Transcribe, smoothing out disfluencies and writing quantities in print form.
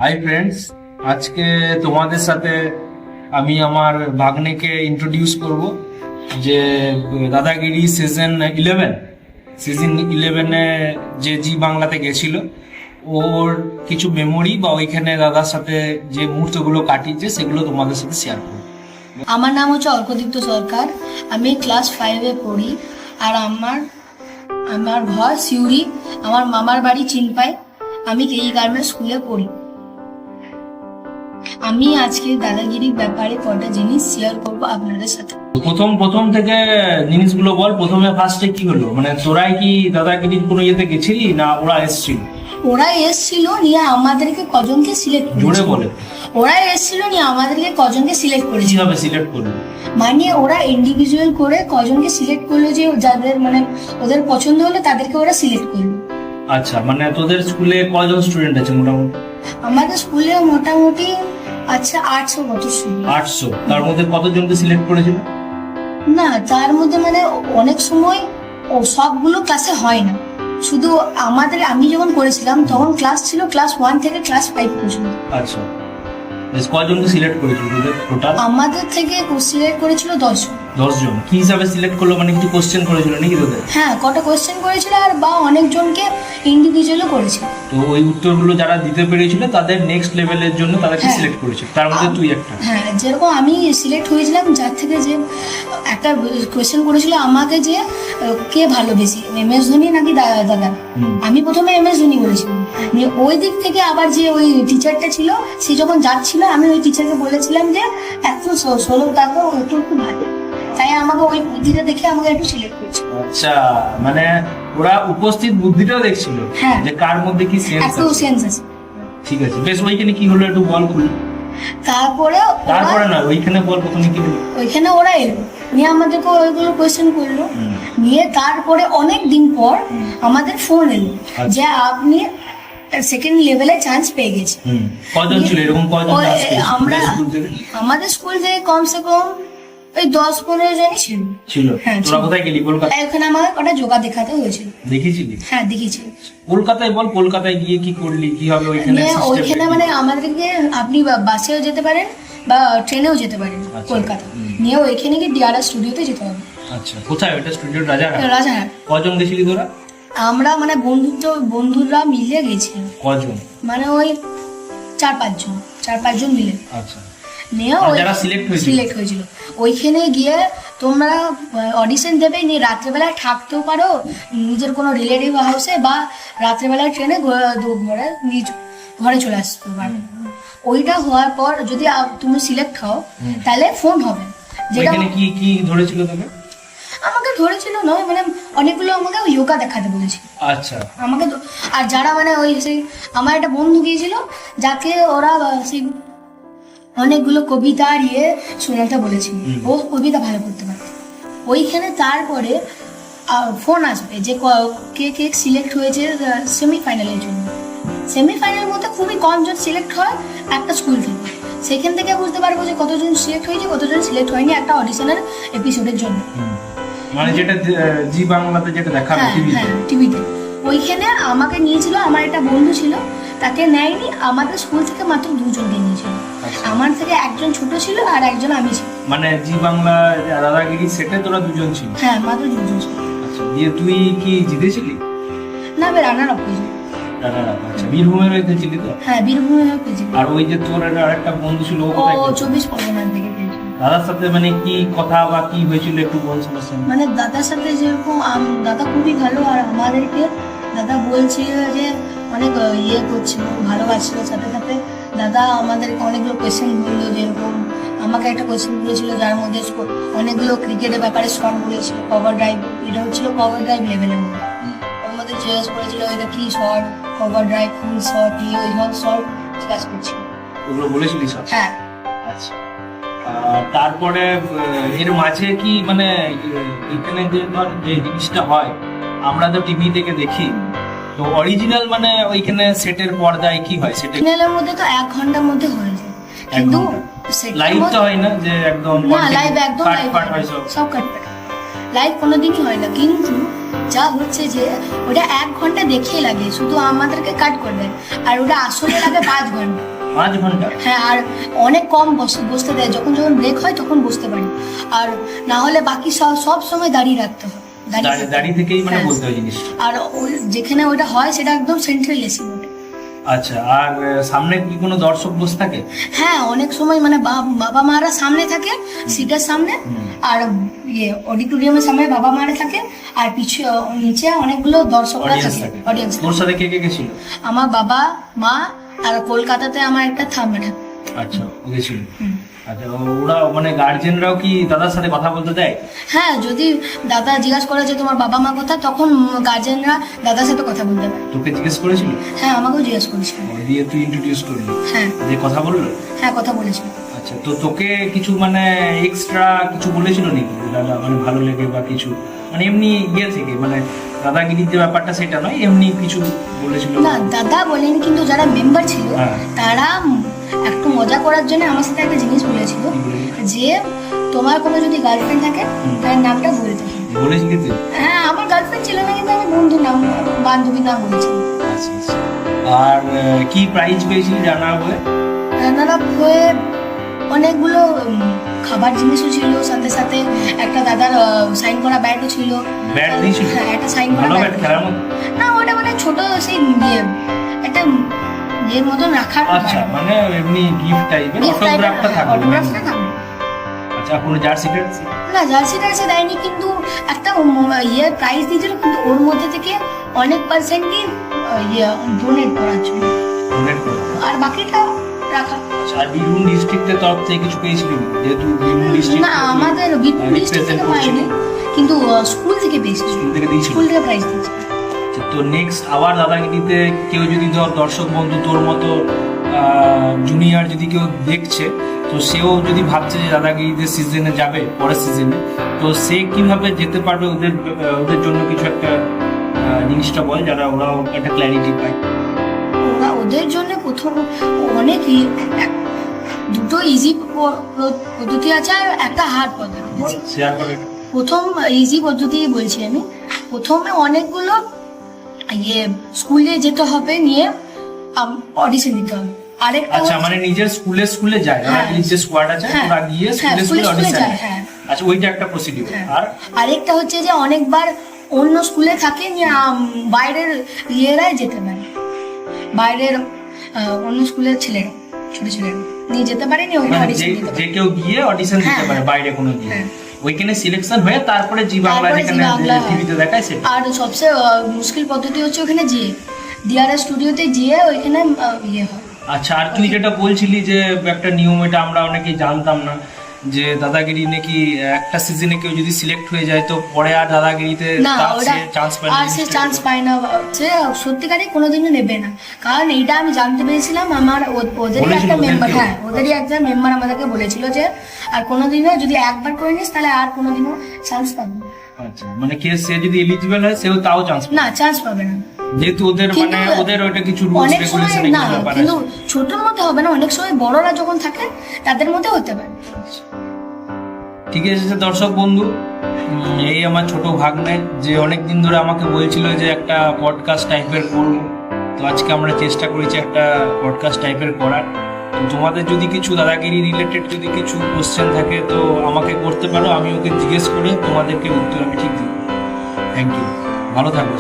Hi friends, আজকে তোমাদের সাথে আমি আমার ভাগ্নেকে ইন্ট্রোডিউস করব যে দাদাগিরি সিজন 11 যে জি বাংলাতে গেছিল ওর কিছু মেমোরি বা ওইখানে দাদার সাথে যে মুহূর্তগুলো কাটিয়েছে সেগুলো তোমাদের সাথে শেয়ার করব। আমার নাম হচ্ছে অর্কদীপ্ত সরকার। আমি ক্লাস 5-এ পড়ি। আর আমার আমার ঘর সিউড়ি, আমার মামার বাড়ি চিনপাই। আমি কেই গার্মেন্টস স্কুলে পড়ি। আমি আজকে দাদাগিরির ব্যাপারে কটা জিনিস শেয়ার করব আপনাদের সাথে। প্রথম থেকে জিনিসগুলো বল। ফার্স্টে কি হলো, মানে তোরাই কি দাদাগিরির কোনো ইয়েতে গেছিলি না ওরা এসেছিল? ওরা এসছিল নিয়ে আমাদেরকে কজনকে সিলেক্ট জোরে করেছে। বলে। ওরা এসছিল নিয়ে আমাদেরকে কজনকে সিলেক্ট করেছে। কিভাবে সিলেক্ট করলো? মানে ওরা ইন্ডিভিজুয়াল করে কজনকে সিলেক্ট করলো, যে যাদের মানে ওদের পছন্দ হলো তাদেরকে ওরা সিলেক্ট করলো। আচ্ছা, মানে তোদের স্কুলে কয়জন স্টুডেন্ট আছে মোটামুটি? আমাদের স্কুলে মোটামুটি আচ্ছা 800 কত স্টুডেন্ট। 800। তার মধ্যে কতজনকে সিলেক্ট করেছিল? না, তার মধ্যে মানে অনেক সময় ও সবগুলো ক্লাসে হয় না। শুধু আমি যখন করেছিলাম তখন ক্লাস ছিল ক্লাস 1 থেকে ক্লাস 5 পর্যন্ত। আচ্ছা, বেশ কয়জনকে সিলেক্ট করেছিল তোদের টোটাল? আমাদের থেকে সিলেক্ট করেছিল 10 জন। 10 জন। কি হিসাবে সিলেক্ট করলো, মানে কিছু কোশ্চেন করেছিল নাকি তোদের? হ্যাঁ, কটা কোয়েশ্চেন করেছিল আর বা অনেকজনকে ইন্ডিভিজুয়ালও করেছিল। তো ওই উত্তরগুলো যারা দিতে পেরেছিল তাদের নেক্সট লেভেলের জন্য তাদেরকে হ্যাঁ। সিলেক্ট করেছিল, তার মধ্যে তুই একটা। হ্যাঁ, যেরকম আমি সিলেক্ট হয়েছিলাম, যার থেকে যে একটা কোয়েশ্চেন করেছিল আমাকে যে কে ভালো বেশি, MS ধোনি নাকি দাদা। আমি প্রথমে MS ধোনি বলেছিলাম। নিয়ে ওই দিক থেকে আবার যে ওই টিচারটা ছিল, সে যখন যাচ্ছিল আমি ওই টিচারকে বলেছিলাম যে এত ষোলো টাকা একটু একটু ভালো, তাই আমাকে ওই বুদ্ধিটা দেখে আমাকে একটু সিলেক্ট করেছে। আচ্ছা, মানে ওরা উপস্থিত বুদ্ধিটাও দেখছিল হ্যাঁ। যে কার মধ্যে কি সেন্স একটু আছে। সেন্স আছে। ঠিক আছে, বেশ ওইখানে কি হলো একটু বল খুলে। তারপরে না, ওইখানে বল প্রথমে কি হলো। ওইখানে ওরা এলো নিয়ে আমাদেরকে ওইগুলো কোয়েশ্চেন করলো। নিয়ে তারপরে অনেক দিন পর আমাদের ফোন এলো যে আপনি সেকেন্ড লেভেলে চান্স পেয়ে গেছে। কজন ছিল এরকম, কজন আমাদের স্কুল থেকে কমসে কম ওই 10-15 জনই ছিল। ছিল? হ্যাঁ, তোরা কোথায় গেলি? কলকাতা? এখানে আমাকে কটা যোগা দেখাতে হয়েছিল। দেখেছিলি? হ্যাঁ, দেখেছি। কলকাতায় বল, কলকাতায় গিয়ে কি করলি, কি হবে ওইখানে? ওইখানে মানে আমাদেরকে আপনি বাসেও যেতে পারেন বা ট্রেনেও যেতে পারেন কলকাতা। নিয়ে ওইখানে গিয়ে DRR স্টুডিওতে যেতে হবে। আচ্ছা, কোথায় ওটা? স্টুডিও রাজারহাট? রাজারহাট। কজন গেছিলি তোরা? আমরা মানে বন্ধুরা মিলে গেছি। কজন? মানে ওই 4-5 জন মিলে। আচ্ছা, নিয়ে যারা সিলেক্ট হয়েছিল ওইখানে গিয়ে তোমরা অডিশন দেবে, নিয়ে রাত্রেবেলায় থাকতেও পারো নিজের কোনো রিলেটিভ হাউসে, বা রাত্রেবেলায় ট্রেনে ঘরে চলে আসতে পারো। ওইটা হওয়ার পর যদি তুমি সিলেক্ট হও তাহলে ফোন হবে। যেটা কি কি ধরেছিল তোকে? আমাকে ধরেছিল নয়, মানে অনেকগুলো আমাকে যোগা দেখাতে বলেছিল। আচ্ছা, আমাকে আর যারা মানে ওই সেই আমার একটা বন্ধু গিয়েছিল, যাকে ওরা সেই অনেকগুলো কবিতা আর শোনাতে বলেছিল। ও কবিতা ভালো করতে পারে। ওইখানে তারপরে ফোন আসবে যে কে কে সিলেক্ট হয়েছে সেমিফাইনালের জন্য। সেমিফাইনালের মধ্যে খুবই কম জন সিলেক্ট হয় একটা স্কুল থেকে। সেখান থেকে বুঝতে পারবো যে কতজন সিলেক্ট হয়েছে, কতজন সিলেক্ট হয়নি একটা অডিশনের এপিসোডের জন্য। মানে যেটা জি বাংলাতে যেটা দেখাবে টিভিতে। ওইখানে আমাকে নিয়েছিল, আমার একটা বন্ধু ছিল, তাকে নেয়নি। আমাদের স্কুল থেকে মাত্র 2 জনকে নিয়েছিল। আমার থেকে একজন ছোট ছিল আর একজন আমি ছিল। মানে জি বাংলা দাদাগিরি সেটে তোরা 2 জন ছিল? হ্যাঁ, মাত্র 2 জন ছিল। আচ্ছা, দিয়ে তুই কি জিতেছিলি? না, আমি রানার আপ হয়েছি। আচ্ছা, বীরভূমের হইতে ছিলি তো? হ্যাঁ, বীরভূমে পেয়েছি। আর ওই যে তোর আরেকটা বন্ধু ছিল, ও কোথায়? 24 পরগনা থেকে পেয়েছি। দাদার সাথে মানে কি কথা বা কি হয়েছিল একটু বল সমস্যা। মানে দাদার সাথে যেরকম দাদা খুবই ভালো, আর আমাদেরকে দাদা বলছিল যে অনেক করছিল, ভালোবাসছিল। সাথে সাথে দাদা আমাদেরকে অনেকগুলো কোয়েশ্চেন বললো, যেরকম আমাকে একটা কোয়েশ্চেন বলেছিল যার মধ্যে অনেকগুলো ক্রিকেটের ব্যাপারে শর্ট বলেছিল। কভার ড্রাইভ, এটা হচ্ছিল কভার ড্রাইভ লেভেলের মধ্যে। ওর মধ্যে জিজ্ঞেস করেছিল এটা কি শর্ট, কভার ড্রাইভ, ফুল শর্ট, ওইসব শর্ট জিজ্ঞাসা করছিল। ওগুলো বলেছিলি সব? হ্যাঁ। আচ্ছা, তারপরে এর মাঝে কি মানে এখানে যে ধর যে জিনিসটা হয় আমরা তো টিভি থেকে দেখি, তো অরিজিনাল মানে ওইখানে সেটের পর্দায় কি হয়? সেটের মধ্যে তো 1 ঘন্টার মধ্যে হয়ে যায়, কিন্তু লাইভ তো হয় না যে একদম? না, লাইভ একদম লাইভ কাট হয় সব কাট লাইভ কোনোদিনই হয় না। কিন্তু যা হচ্ছে যে ওটা 1 ঘন্টা দেখিয়ে লাগে, শুধু আমাদেরকে কাট করে দেয়, আর ওটা আসলে লাগে 5 ঘন্টা। 5 ঘন্টা? হ্যাঁ, আর অনেক কম বসতে দেয়, যখন ব্রেক হয় তখন বসতে পারি, আর না হলে বাকি সব সময় দাঁড়িয়ে রাখতে হয়। দাঁড়িয়ে থেকেই মানে হ্যাঁ। বলতে হয় জিনিসটা। আর যেখানে ওটা হয় সেটা একদম সেন্ট্রাল এসি বটে। আচ্ছা, আর সামনে কি কোনো দর্শক বসে থাকে? হ্যাঁ, অনেক সময় মানে বাবা মারা সামনে থাকে সিটের সামনে, আর অডিটোরিয়ামের সামনে বাবা মারা থাকে, আর নিচে অনেকগুলো দর্শকরা থাকে, অডিয়েন্স। তোর সাথে কে কে গেছিল? আমার বাবা মা, আর কলকাতাতে আমার একটা ঠাম্মা। আচ্ছা, ও গেছিল। আচ্ছা, ওরা মানে গার্জেনরাও কি দাদার সাথে কথা বলতে দেয়? হ্যাঁ, যদি দাদা জিজ্ঞাসা করে যে তোমার বাবা মা কোথায়, তখন গার্জেনরা দাদার সাথে কথা বলতে পারে। তোকে জিজ্ঞেস করেছিল? হ্যাঁ, আমাকেও জিজ্ঞেস করেছিল। দিয়ে তুই ইন্ট্রোডিউস করলি? হ্যাঁ। যে কথা বললো? হ্যাঁ, কথা বলেছিল। আচ্ছা, তো তোকে কিছু মানে এক্সট্রা কিছু বলেছিল নাকি দাদা, মানে ভালো লেগে বা কিছু, মানে এমনি থেকে মানে দাদাগিরির যে ব্যাপারটা সেটা নয়, এমনি কিছু বলেছিল? না, দাদা বলেনি, কিন্তু যারা মেম্বার ছিল তারা একটু মজা করার জন্য আমার সাথে একটা জিনিস বলেছিল যে তোমার কোনো যদি গার্লফ্রেন্ড থাকে তার নামটা বলতে হবে। বলেছি কি তুই? হ্যাঁ, আমার গার্লফ্রেন্ড ছিল না, কিন্তু আমি বন্ধুর নাম, বান্ধবীর নাম বলেছি। আচ্ছা, আচ্ছা। আর কি প্রাইজ পেয়েছিলি জানা বলে? রান্নার হয়ে অনেকগুলো খাবার জিনিসও ছিল, সাথে সাথে একটা দাদার সাইন করা ব্যাটও ছিল। ব্যাট দিয়েছিল? হ্যাঁ, একটা সাইন করা ভালো ব্যাট। ব্যাট খেলার মতো? না, ওটা মানে ছোট সেই একটা এর মতন রাখার। আচ্ছা, মানে এমনি গিফট টাইপের, অটোগ্রাফটা থাকবে? অটোগ্রাফটা থাকবে। আচ্ছা, কোনো জার্সি টার্সি? না, জার্সি টার্সি দেয়নি, কিন্তু একটা প্রাইজ দিয়েছিল, কিন্তু ওর মধ্যে থেকে অনেক পার্সেন্টই ডোনেট করার জন্য, ডোনেট করে, আর বাকিটা রাখা। আচ্ছা, আর বীরভূম ডিস্ট্রিক্টের তরফ থেকে কিছু পেয়েছিলি? যেহেতু বীরভূম ডিস্ট্রিক্ট। না, আমাদের বীরভূম ডিস্ট্রিক্ট থেকে পাইনি, কিন্তু স্কুল থেকে পেয়েছি। স্কুল থেকে দিয়েছিল? স্কুল থেকে প্রাইজ দিয়েছে। তো নেক্সট আবার দাদাগিরিতে কেউ যদি দর্শক বন্ধু তোর মতো জুনিয়র যদি কেউ দেখছে, তো সেও যদি ভাবছে যে দাদাগিরিতে সিজনে যাবে পরের সিজনে, তো সে কিভাবে যেতে পারবে? ওদের জন্য কিছু একটা জিনিসটা বল, যারা ওরাও একটা ক্ল্যারিটি পায়। ওদের জন্য প্রথম অনেক দুটো ইজি পদ্ধতি আছে, আর একটা হার্ড পদ্ধতি আছে। শেয়ার করে। প্রথম ইজি পদ্ধতি বলছি আমি। প্রথমে অনেকগুলো স্কুলে যেতে হবে, নিয়ে অডিশন দিতে হবে। আরেকটা আচ্ছা, মানে নিজের স্কুলে যায়, দাদাগিরির যে স্কোয়াড আছে ওরা গিয়ে স্কুলে অডিশন দেয়। আচ্ছা, ওইটা একটা প্রসিডিউর। আর আরেকটা হচ্ছে যে অনেকবার অন্য স্কুলে থাকে, নিয়ে বাইরের ইয়েরাই যেতে পারে, বাইরের অন্য স্কুলের ছেলেরা, ছোট ছেলেরা নিয়ে যেতে পারে, নিয়ে ওখানে অডিশন দিতে পারে। যে কেউ গিয়ে অডিশন দিতে পারে বাইরে কোনো গিয়ে, ওইখানে সিলেকশন হয়ে তারপরে জি বাংলা যেখানে টিভিতে দেখায় সেটা। আর সবচেয়ে মুশকিল পদ্ধতি হচ্ছে ওখানে গিয়ে ডিআরএস স্টুডিওতে গিয়ে ওইখানে ইয়ে হয়। আচ্ছা, আর তুই যেটা বলছিলি যে একটা নিয়ম, এটা আমরা অনেকেই জানতাম না, যে দাদাগিরি নাকি একটা সিজনে কেউ যদি সিলেক্ট হয়ে যায় তো পরে আর দাদাগিরিতে চান্স পায় না। আর সে চান্স পায় না, সে সত্যিকারই কোনোদিনও নেবে না। কারণ এইটা আমি জানতে পেরেছিলাম, আমার ওদেরই একটা মেম্বার, হ্যাঁ ওদেরই একজন মেম্বার আমাদেরকে বলেছিল যে আর কোনোদিনও যদি একবার করে নিস তাহলে আর কোনোদিনও চান্স পাবে না। আচ্ছা, মানে সে যদি এলিজিবল হয় সেও তাও চান্স না, চান্স পাবে না, যেহেতু ওদের মানে ওদের ওইটা কিছু রুলস অনেক সময় রেগুলেশন না, কিন্তু ছোটর মধ্যে হবে না, অনেক সময় বড়রা যখন থাকে তাদের মধ্যে হতে পারে। ঠিক আছে দর্শক বন্ধু, এই আমার ছোট ভাগ্নে যে অনেকদিন ধরে আমাকে বলছিল যে একটা পডকাস্ট টাইপের করবো, তো আজকে আমরা চেষ্টা করেছি একটা পডকাস্ট টাইপের করার। তো তোমাদের যদি কিছু দাদাগিরি রিলেটেড যদি কিছু কোশ্চেন থাকে তো আমাকে করতে পারো, আমি ওকে জিজ্ঞেস করে তোমাদেরকে উত্তর আমি ঠিক দিব। থ্যাংক ইউ, ভালো থাকো।